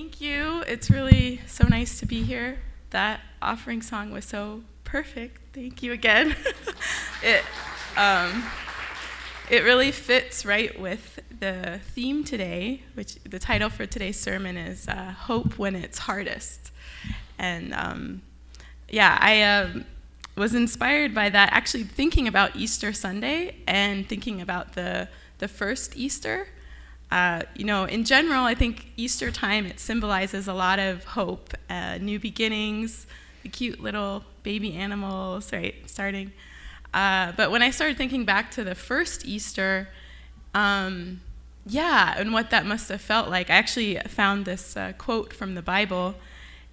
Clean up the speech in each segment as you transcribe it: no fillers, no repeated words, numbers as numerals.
Thank you. It's really so nice to be here. That offering song was so perfect. Thank you again. It really fits right with the theme today, which the title for today's sermon is Hope When It's Hardest. And I was inspired by that, actually thinking about Easter Sunday and thinking about the first Easter. In general, I think Easter time, it symbolizes a lot of hope, new beginnings, the cute little baby animals, right, starting. But when I started thinking back to the first Easter, and what that must have felt like, I actually found this quote from the Bible,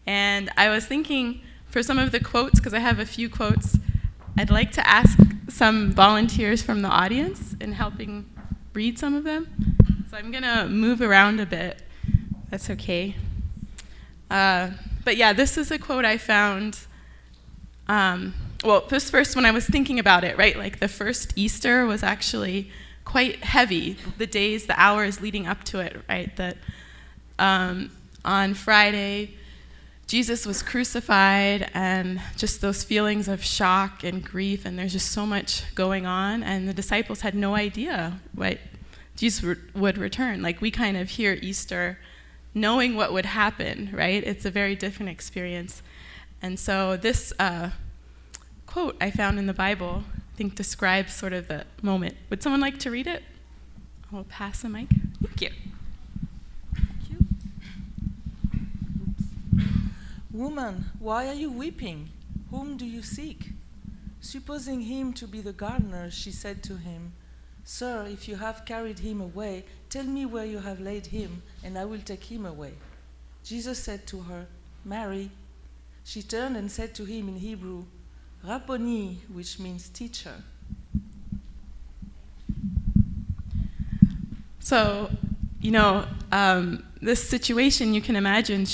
and I was thinking for some of the quotes, because I have a few quotes, I'd like to ask some volunteers from the audience in helping read some of them. So I'm going to move around a bit. That's okay. This is a quote I found. This first, when I was thinking about it, right? Like the first Easter was actually quite heavy. The days, the hours leading up to it, right? That on Friday, Jesus was crucified, and just those feelings of shock and grief, and there's just so much going on, and the disciples had no idea what Jesus would return. Like, we kind of hear Easter knowing what would happen, right? It's a very different experience. And so this quote I found in the Bible, I think, describes sort of the moment. Would someone like to read it? I'll pass the mic. Thank you. Woman, why are you weeping? Whom do you seek? Supposing him to be the gardener, she said to him, Sir, if you have carried him away, tell me where you have laid him, and I will take him away. Jesus said to her, Mary. She turned and said to him in Hebrew, Rabboni, which means teacher. So, this situation, you can imagine,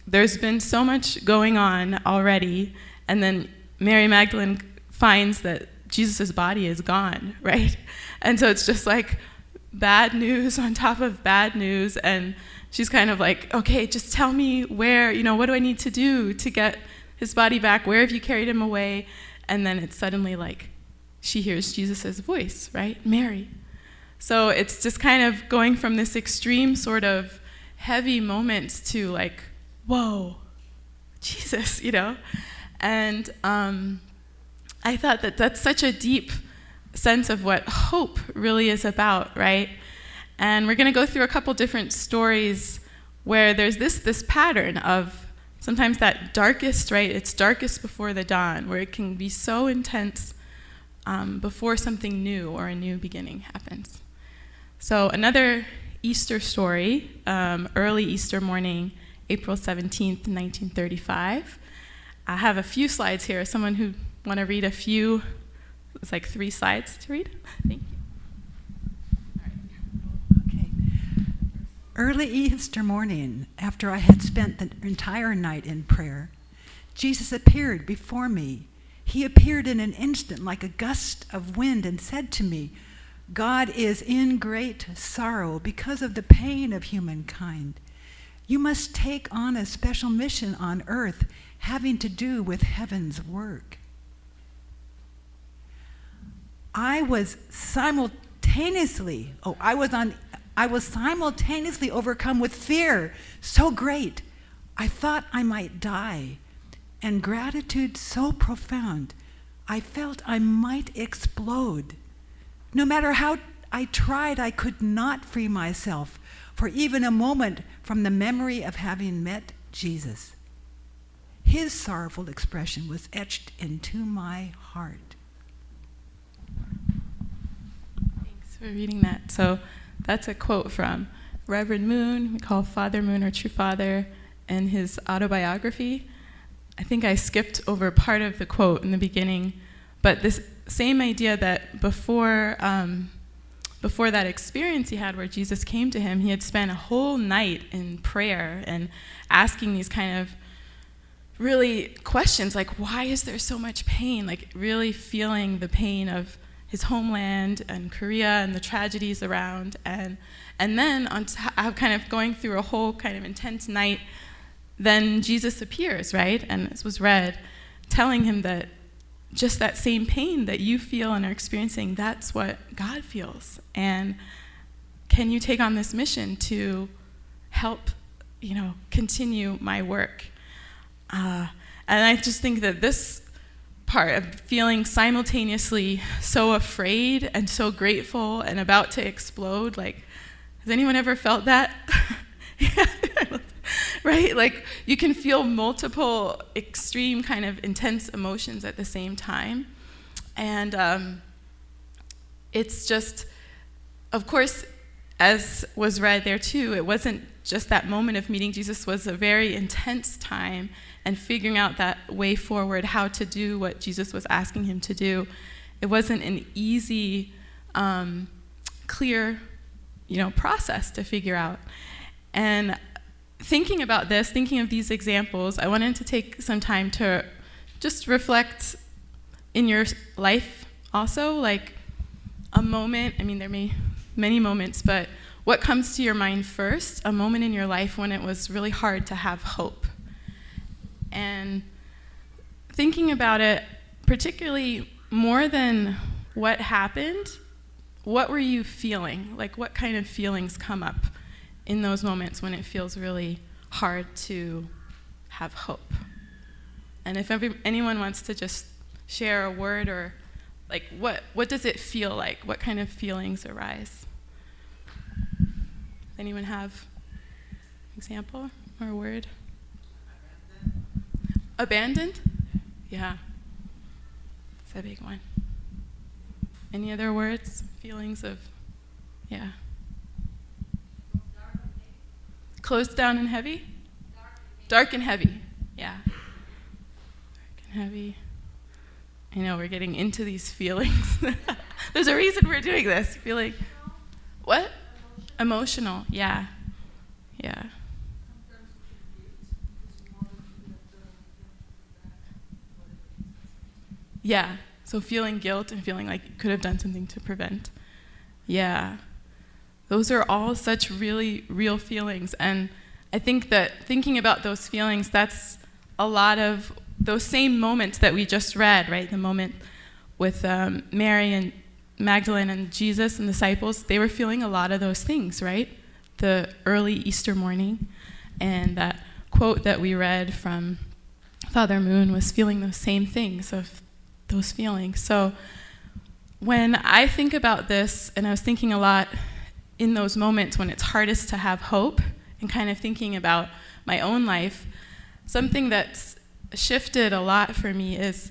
there's been so much going on already, and then Mary Magdalene finds that Jesus' body is gone, right? And so it's just like bad news on top of bad news, and she's kind of like, okay, just tell me where, what do I need to do to get his body back? Where have you carried him away? And then it's suddenly like she hears Jesus' voice, right? Mary. So it's just kind of going from this extreme sort of heavy moments to like, whoa, Jesus, And I thought that that's such a deep sense of what hope really is about, right? And we're going to go through a couple different stories where there's this pattern of sometimes that darkest, right? It's darkest before the dawn, where it can be so intense before something new or a new beginning happens. So another Easter story, early Easter morning, April 17th, 1935. I have a few slides here. Someone who want to read a few? It's like 3 slides to read. Thank you. Okay. Early Easter morning, after I had spent the entire night in prayer, Jesus appeared before me. He appeared in an instant like a gust of wind and said to me, God is in great sorrow because of the pain of humankind. You must take on a special mission on earth having to do with heaven's work. I was simultaneously overcome with fear so great I thought I might die, and gratitude so profound I felt I might explode. No matter how I tried, I could not free myself for even a moment from the memory of having met Jesus. His sorrowful expression was etched into my heart. Thanks for reading that. So that's a quote from Reverend Moon, we call Father Moon or True Father, in his autobiography. I think I skipped over part of the quote in the beginning, but this same idea that before that experience he had where Jesus came to him, he had spent a whole night in prayer and asking these kind of really questions like, why is there so much pain? Like really feeling the pain of his homeland and Korea and the tragedies around, and then kind of going through a whole kind of intense night, then Jesus appears, right? And this was read, telling him that just that same pain that you feel and are experiencing, that's what God feels. And can you take on this mission to help, continue my work? And I just think that this part of feeling simultaneously so afraid and so grateful and about to explode, like, has anyone ever felt that? Yeah. Right? Like, you can feel multiple extreme kind of intense emotions at the same time. And it's just, of course, as was read there too, it wasn't just that moment of meeting Jesus, was a very intense time and figuring out that way forward, how to do what Jesus was asking him to do. It wasn't an easy, clear, process to figure out. And thinking about this, thinking of these examples, I wanted to take some time to just reflect in your life also, like a moment. I mean, there may be many moments, but what comes to your mind first, a moment in your life when it was really hard to have hope? And thinking about it, particularly more than what happened, what were you feeling? Like, what kind of feelings come up in those moments when it feels really hard to have hope? And if anyone wants to just share a word, or like, what does it feel like? What kind of feelings arise? Anyone have an example or a word? Abandoned? Yeah. It's a big one. Any other words? Feelings of, yeah. Closed down and heavy? Dark and heavy. Yeah. Dark and heavy. I know, we're getting into these feelings. There's a reason we're doing this. Feeling, what? Emotional, yeah. Yeah. Yeah, so feeling guilt and feeling like you could have done something to prevent. Yeah. Those are all such really real feelings. And I think that thinking about those feelings, that's a lot of those same moments that we just read, right? The moment with Mary and Magdalene and Jesus and disciples, they were feeling a lot of those things, right? The early Easter morning. And that quote that we read from Father Moon was feeling those same things, of those feelings. So when I think about this, and I was thinking a lot in those moments when it's hardest to have hope, and kind of thinking about my own life, something that's shifted a lot for me is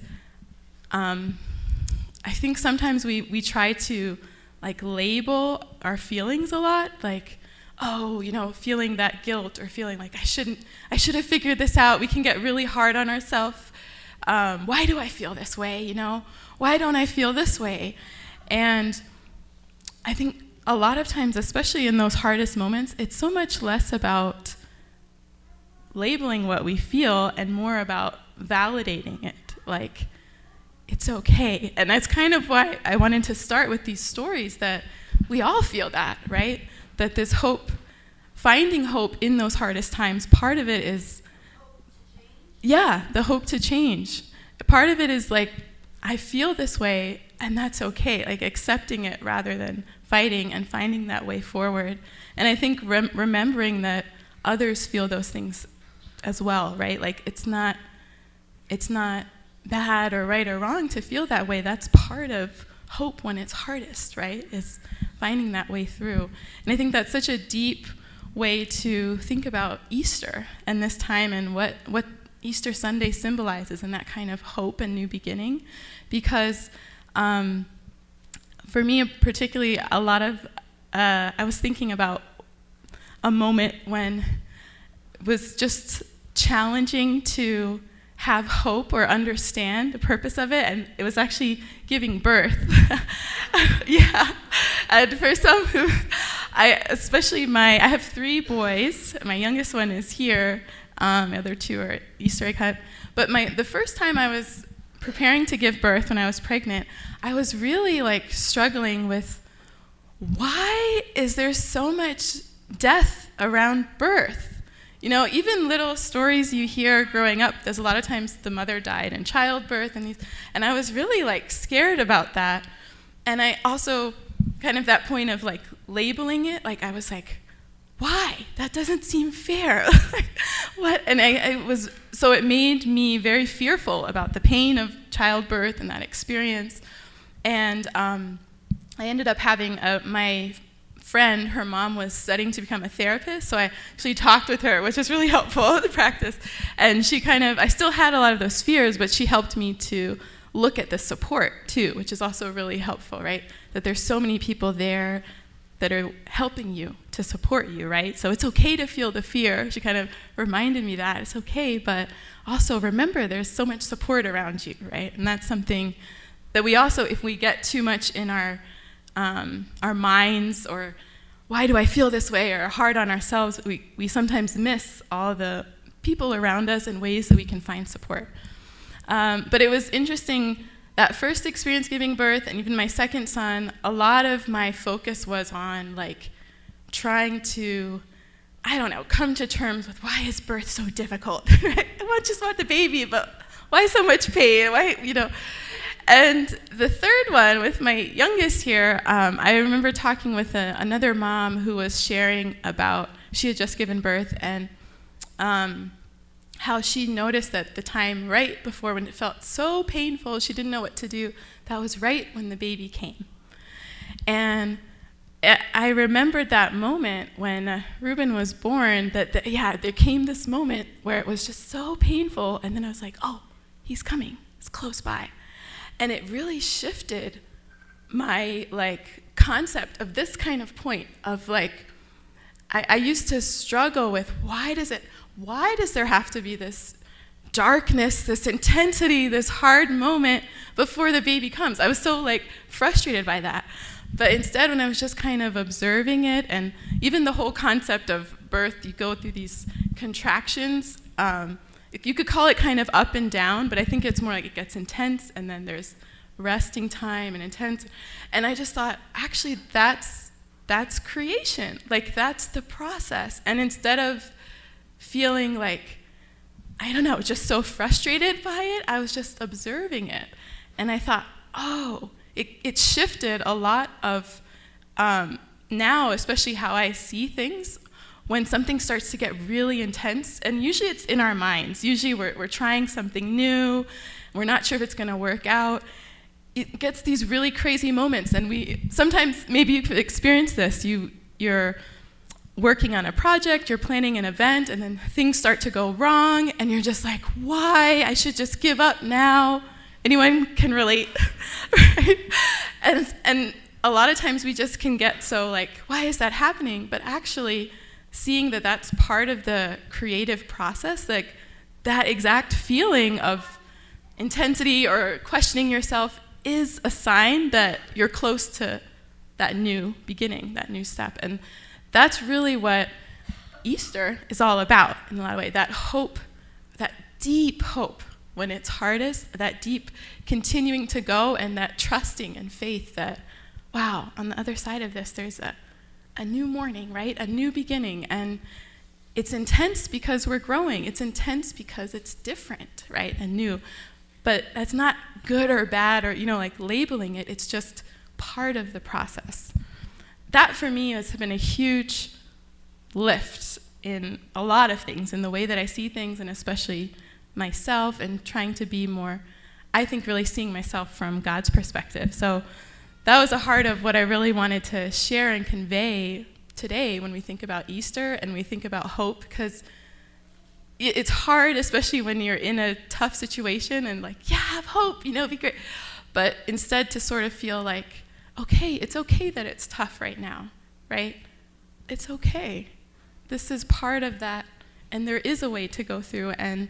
I think sometimes we try to like label our feelings a lot, like, oh, feeling that guilt, or feeling like I should have figured this out. We can get really hard on ourselves. Why do I feel this way? Why don't I feel this way? And I think a lot of times, especially in those hardest moments, it's so much less about labeling what we feel and more about validating it. Like, it's okay. And that's kind of why I wanted to start with these stories, that we all feel that, right? That this hope, finding hope in those hardest times, part of it is, yeah, the hope to change. Part of it is like, I feel this way, and that's okay, like accepting it rather than fighting, and finding that way forward. And I think remembering that others feel those things as well, right? Like, it's not bad or right or wrong to feel that way. That's part of hope when it's hardest, right? Is finding that way through. And I think that's such a deep way to think about Easter and this time, and what Easter Sunday symbolizes, and that kind of hope and new beginning. Because for me particularly, a lot of, I was thinking about a moment when it was just challenging to have hope or understand the purpose of it, and it was actually giving birth. Yeah, and for some who, I have 3 boys. My youngest one is here. The other 2 are Easter egg hunt. But the first time I was preparing to give birth when I was pregnant, I was really like struggling with, why is there so much death around birth? You know, even little stories you hear growing up, there's a lot of times the mother died in childbirth, and I was really like scared about that. And I also, kind of that point of like labeling it, like I was like, why? That doesn't seem fair. What? And so it made me very fearful about the pain of childbirth and that experience. And I ended up having my friend, her mom was studying to become a therapist, so I actually talked with her, which was really helpful to practice. And she I still had a lot of those fears, but she helped me to look at the support too, which is also really helpful, right? That there's so many people there that are helping you, to support you, right? So it's okay to feel the fear. She kind of reminded me that it's okay, but also remember there's so much support around you, right? And that's something that we also, if we get too much in our minds, or why do I feel this way, or hard on ourselves, we sometimes miss all the people around us and ways that we can find support. But it was interesting, that first experience giving birth, and even my second son, a lot of my focus was on like trying to, I don't know, come to terms with, why is birth so difficult? I just want the baby, but why so much pain? Why, you know? And the third one, with my youngest here, I remember talking with another mom who was sharing about, she had just given birth, and how she noticed that the time right before, when it felt so painful, she didn't know what to do, that was right when the baby came. And I remembered that moment when Reuben was born, that there came this moment where it was just so painful, and then I was like, oh, he's coming, it's close by. And it really shifted my like concept of this kind of point of like, I used to struggle with, why does there have to be this darkness, this intensity, this hard moment before the baby comes? I was so like frustrated by that. But instead, when I was just kind of observing it, and even the whole concept of birth, you go through these contractions, you could call it kind of up and down, but I think it's more like it gets intense, and then there's resting time and intense. And I just thought, actually, that's creation. Like, that's the process. And instead of feeling like, I don't know, just so frustrated by it, I was just observing it. And I thought, oh, it shifted a lot of now, especially how I see things. When something starts to get really intense, and usually it's in our minds. Usually we're trying something new, we're not sure if it's going to work out. It gets these really crazy moments, and sometimes, maybe you could experience this. You're working on a project, you're planning an event, and then things start to go wrong, and you're just like, why? I should just give up now. Anyone can relate, right? And a lot of times we just can get so like, why is that happening? But actually, seeing that that's part of the creative process, like that exact feeling of intensity or questioning yourself is a sign that you're close to that new beginning, that new step. And that's really what Easter is all about in a lot of ways, that hope, that deep hope when it's hardest, that deep continuing to go, and that trusting and faith that, wow, on the other side of this, there's a new morning, right? A new beginning. And it's intense because we're growing. It's intense because it's different, right? And new. But that's not good or bad or, like labeling it. It's just part of the process. That for me has been a huge lift in a lot of things, in the way that I see things, and especially myself, and trying to be more, I think, really seeing myself from God's perspective. So that was a heart of what I really wanted to share and convey today when we think about Easter and we think about hope, because it's hard, especially when you're in a tough situation and like, yeah, have hope, be great. But instead to sort of feel like, okay, it's okay that it's tough right now, right? It's okay. This is part of that, and there is a way to go through, and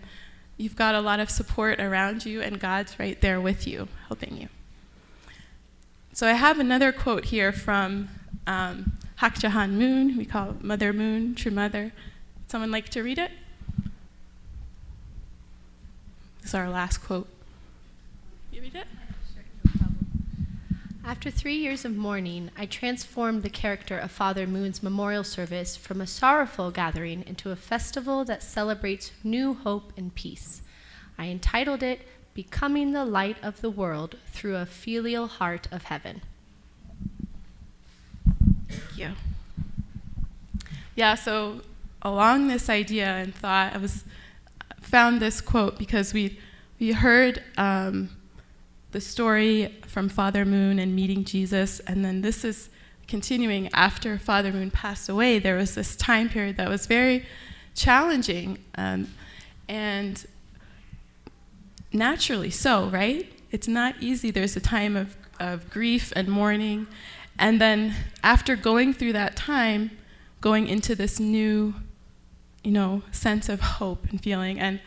you've got a lot of support around you, and God's right there with you, helping you. So I have another quote here from Hak Jahan Moon, we call Mother Moon, True Mother. Someone like to read it? This is our last quote. You read it? Sure, no problem. After 3 years of mourning, I transformed the character of Father Moon's memorial service from a sorrowful gathering into a festival that celebrates new hope and peace. I entitled it, Becoming the Light of the World Through a Filial Heart of Heaven. Thank you. Yeah, so along this idea and thought, found this quote because we heard the story from Father Moon and meeting Jesus, and then this is continuing after Father Moon passed away. There was this time period that was very challenging, and naturally so, right? It's not easy. There's a time of grief and mourning, and then after going through that time, going into this new, sense of hope and feeling, and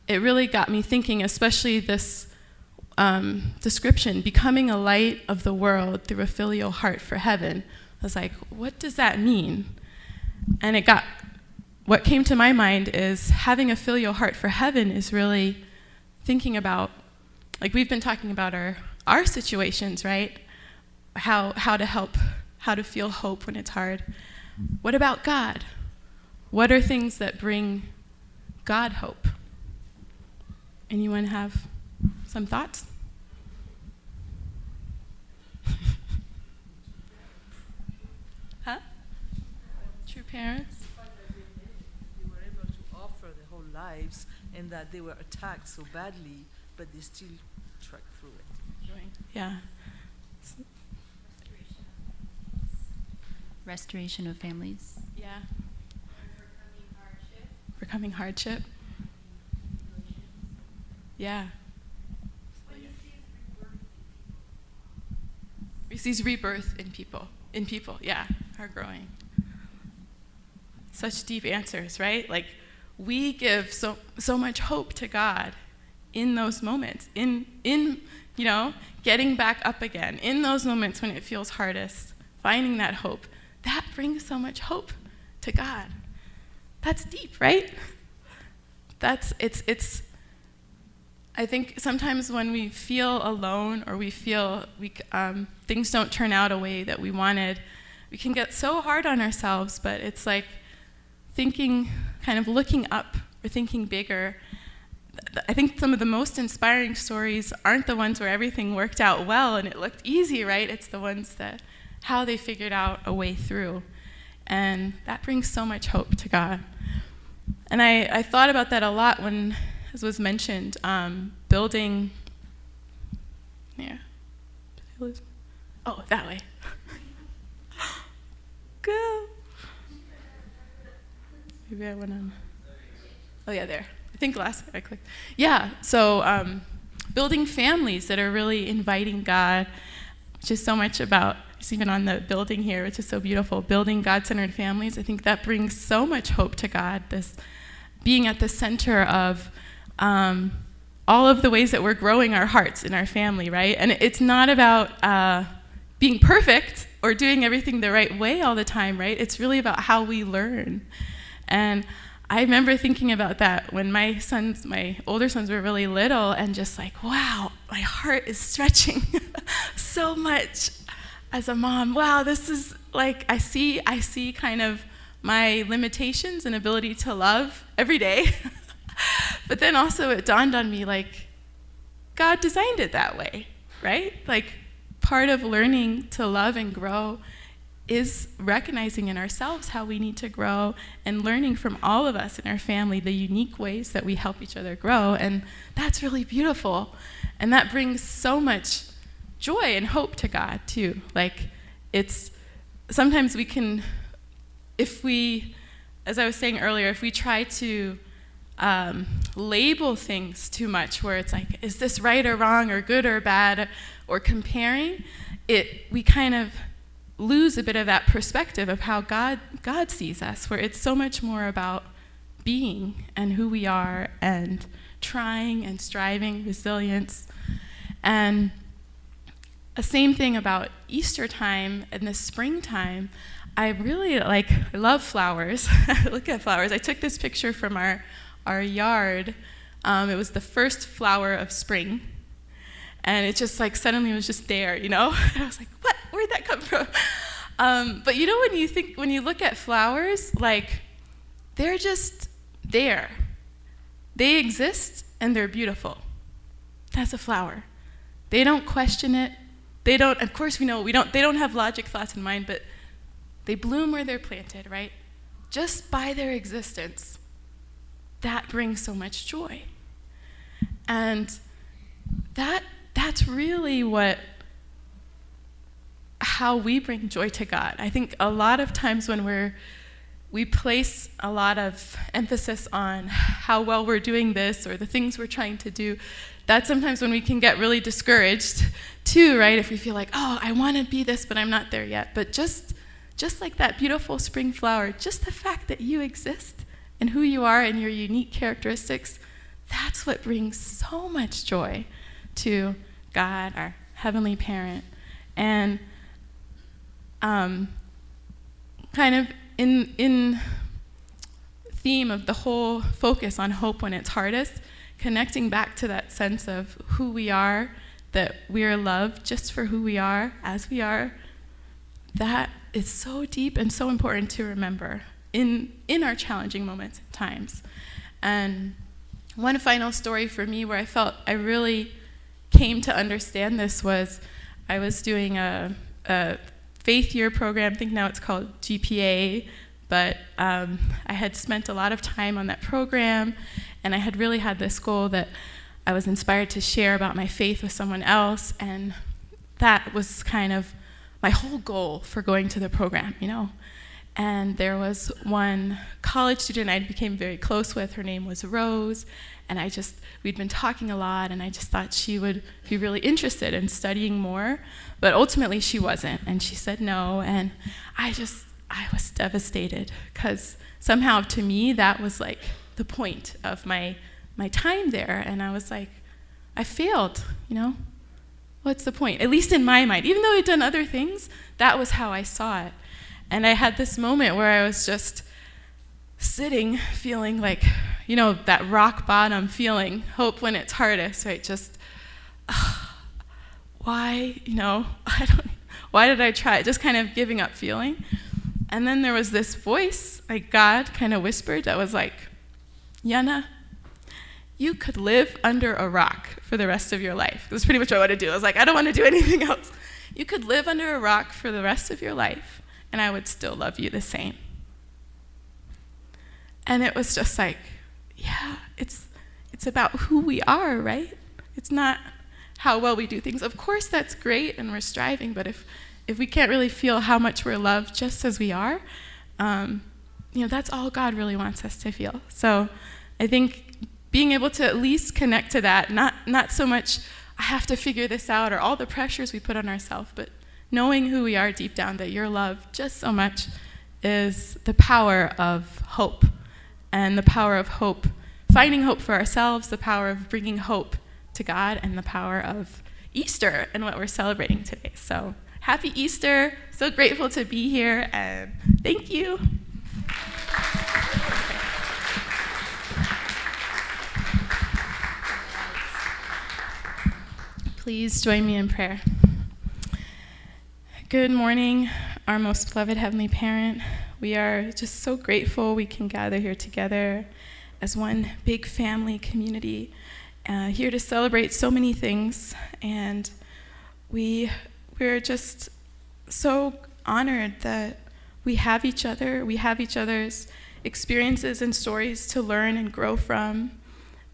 it really got me thinking, especially this description, becoming a light of the world through a filial heart for heaven. I was like, what does that mean? And what came to my mind is having a filial heart for heaven is really thinking about, like we've been talking about our situations, right? How to help, how to feel hope when it's hard. What about God? What are things that bring God hope? Anyone have some thoughts? Huh? True parents? They were able to offer their whole lives, and that they were attacked so badly, but they still trekked through it. Yeah. Restoration of families. Yeah. Overcoming hardship. Yeah. He sees rebirth in people. Yeah, are growing. Such deep answers, right? Like, we give so much hope to God in those moments, in getting back up again, in those moments when it feels hardest, finding that hope. That brings so much hope to God. That's deep, right? It's I think sometimes when we feel alone or we feel things don't turn out a way that we wanted, we can get so hard on ourselves, but it's like thinking, kind of looking up or thinking bigger. I think some of the most inspiring stories aren't the ones where everything worked out well and it looked easy, right? It's the ones that how they figured out a way through. And that brings so much hope to God. And I thought about that a lot when, as was mentioned, building, oh, that way. Go. Maybe I went on. Oh yeah, there. I think last I clicked. Yeah, so building families that are really inviting God, which is so much about, it's even on the building here, which is so beautiful, building God-centered families. I think that brings so much hope to God, this being at the center of all of the ways that we're growing our hearts in our family, right? And it's not about being perfect or doing everything the right way all the time, right? It's really about how we learn. And I remember thinking about that when my older sons were really little, and just like, wow, my heart is stretching so much as a mom. Wow, this is like, I see kind of my limitations and ability to love every day. But then also it dawned on me, like, God designed it that way, right? Like, part of learning to love and grow is recognizing in ourselves how we need to grow and learning from all of us in our family the unique ways that we help each other grow. And that's really beautiful. And that brings so much joy and hope to God, too. Like, it's sometimes we can, if we, as I was saying earlier, if we try to label things too much, where it's like, is this right or wrong or good or bad, or comparing, we kind of lose a bit of that perspective of how God sees us, where it's so much more about being and who we are and trying and striving, resilience. And the same thing about Easter time and the springtime. I love flowers. Look at flowers. I took this picture from our yard. It was the first flower of spring. And it just like suddenly was just there, And I was like, what? Where'd that come from? But when you look at flowers, like, they're just there. They exist and they're beautiful. That's a flower. They don't question it. Of course they don't have logic, thoughts in mind, but they bloom where they're planted, right? Just by their existence, that brings so much joy. And that's really how we bring joy to God. I think a lot of times when we place a lot of emphasis on how well we're doing this or the things we're trying to do, that's sometimes when we can get really discouraged too, right? If we feel like, oh, I want to be this, but I'm not there yet. But just like that beautiful spring flower, just the fact that you exist and who you are and your unique characteristics, that's what brings so much joy to God, our Heavenly Parent. And kind of in theme of the whole focus on hope when it's hardest, connecting back to that sense of who we are, that we are loved just for who we are, as we are, that is so deep and so important to remember in our challenging moments and times. And one final story for me where I felt I really came to understand this was I was doing a faith year program. I think now it's called GPA, but I had spent a lot of time on that program, and I had really had this goal that I was inspired to share about my faith with someone else, and that was kind of my whole goal for going to the program, And there was one college student I became very close with. Her name was Rose, and we'd been talking a lot, and I just thought she would be really interested in studying more, but ultimately she wasn't, and she said no, and I was devastated, because somehow to me that was like the point of my time there, and I was like, I failed, What's the point? At least in my mind. Even though I'd done other things, that was how I saw it. And I had this moment where I was just sitting, feeling like, that rock bottom feeling, hope when it's hardest, right? Just, why, why did I try? Just kind of giving up feeling. And then there was this voice, like God kind of whispered, that was like, Yana, you could live under a rock for the rest of your life. That's pretty much what I want to do. I was like, I don't want to do anything else. You could live under a rock for the rest of your life, and I would still love you the same. And it was just like, yeah, it's about who we are, right? It's not how well we do things. Of course, that's great, and we're striving, but if we can't really feel how much we're loved just as we are, that's all God really wants us to feel. So I think being able to at least connect to that, not so much I have to figure this out or all the pressures we put on ourselves, but knowing who we are deep down, that you're loved just so much, is the power of hope. And the power of hope, finding hope for ourselves, the power of bringing hope to God, and the power of Easter and what we're celebrating today. So happy Easter. So grateful to be here, and thank you. Please join me in prayer. Good morning, our most beloved Heavenly Parent. We are just so grateful we can gather here together as one big family community, here to celebrate so many things. And we're just so honored that we have each other, we have each other's experiences and stories to learn and grow from.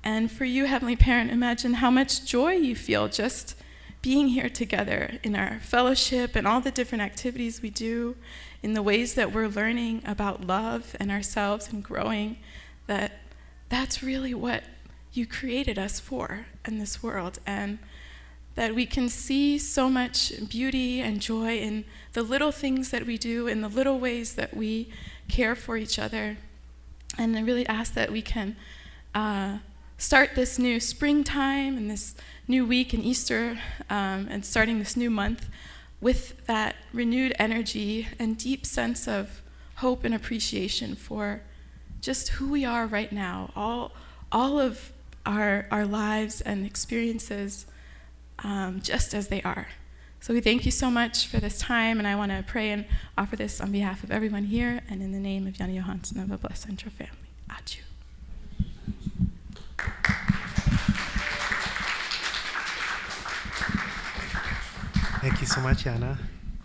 And for you, Heavenly Parent, imagine how much joy you feel just being here together in our fellowship and all the different activities we do, in the ways that we're learning about love and ourselves and growing, that's really what you created us for in this world. And that we can see so much beauty and joy in the little things that we do, in the little ways that we care for each other. And I really ask that we can start this new springtime and this new week in Easter, and starting this new month with that renewed energy and deep sense of hope and appreciation for just who we are right now. All of our lives and experiences just as they are. So we thank you so much for this time, and I want to pray and offer this on behalf of everyone here and in the name of Janne Johansson of a Blessed Central family. Adieu. Thank you so much, Jana.